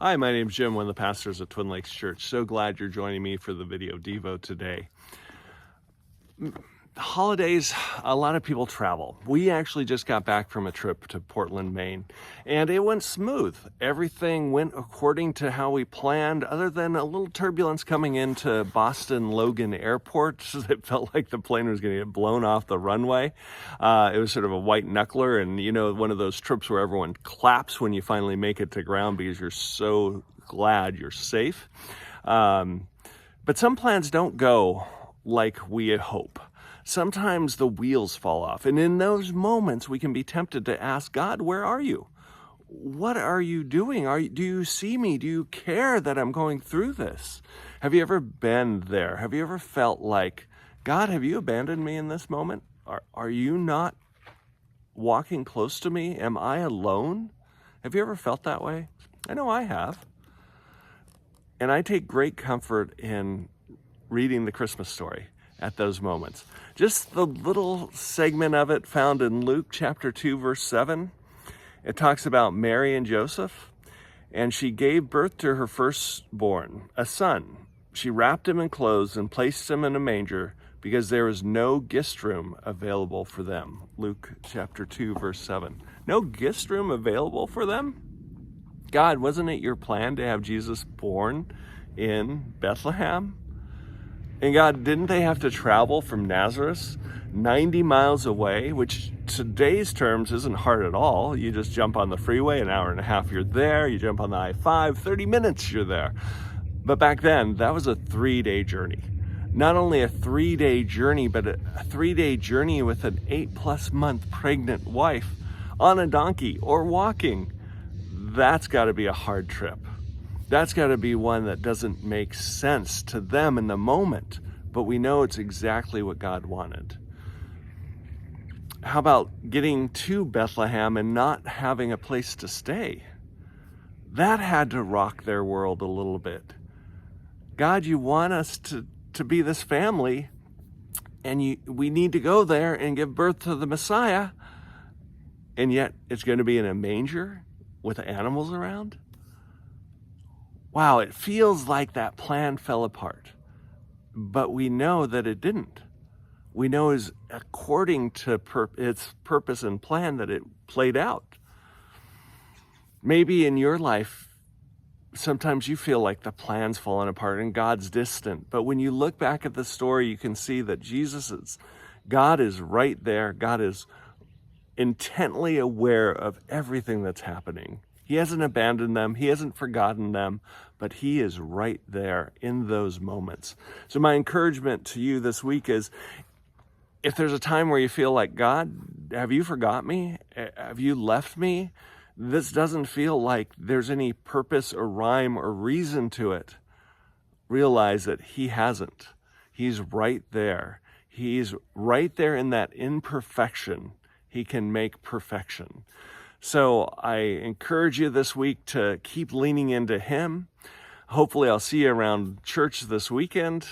Hi, my name's Jim, one of the pastors at Twin Lakes Church. So glad you're joining me for the video Devo today. Holidays, a lot of people travel. We actually just got back from a trip to Portland, Maine, and it went smooth. Everything went according to how we planned, other than a little turbulence coming into Boston Logan Airport. It felt like the plane was going to get blown off the runway. It was sort of a white knuckler, and one of those trips where everyone claps when you finally make it to ground because you're so glad you're safe. But some plans don't go like we hope. Sometimes the wheels fall off. And in those moments, we can be tempted to ask God, where are you? What are you doing? Do you see me? Do you care that I'm going through this? Have you ever been there? Have you ever felt like, God, have you abandoned me in this moment? Are you not walking close to me? Am I alone? Have you ever felt that way? I know I have. And I take great comfort in reading the Christmas story at those moments. Just the little segment of it found in Luke chapter 2, verse 7. It talks about Mary and Joseph, and she gave birth to her firstborn, a son. She wrapped him in clothes and placed him in a manger because there was no guest room available for them. Luke chapter 2, verse 7. No guest room available for them? God, wasn't it your plan to have Jesus born in Bethlehem? And God, didn't they have to travel from Nazareth 90 miles away, which today's terms isn't hard at all. You just jump on the freeway, an hour and a half, you're there. You jump on the I-5, 30 minutes, you're there. But back then, that was a 3-day journey. Not only a 3-day journey, but a 3-day journey with an 8+ month pregnant wife on a donkey or walking. That's got to be a hard trip. That's got to be one that doesn't make sense to them in the moment, but we know it's exactly what God wanted. How about getting to Bethlehem and not having a place to stay? That had to rock their world a little bit. God, you want us to be this family, and we need to go there and give birth to the Messiah, and yet it's going to be in a manger with animals around? Wow, it feels like that plan fell apart, but we know that it didn't. We know is according to its purpose and plan that it played out. Maybe in your life, sometimes you feel like the plan's fallen apart and God's distant, but when you look back at the story, you can see that God is right there. God is intently aware of everything that's happening. He hasn't abandoned them. He hasn't forgotten them, but he is right there in those moments. So my encouragement to you this week is, if there's a time where you feel like, God, have you forgot me? Have you left me? This doesn't feel like there's any purpose or rhyme or reason to it. Realize that he hasn't. He's right there. He's right there in that imperfection. He can make perfection. So I encourage you this week to keep leaning into him. Hopefully I'll see you around church this weekend.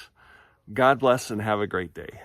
God bless and have a great day.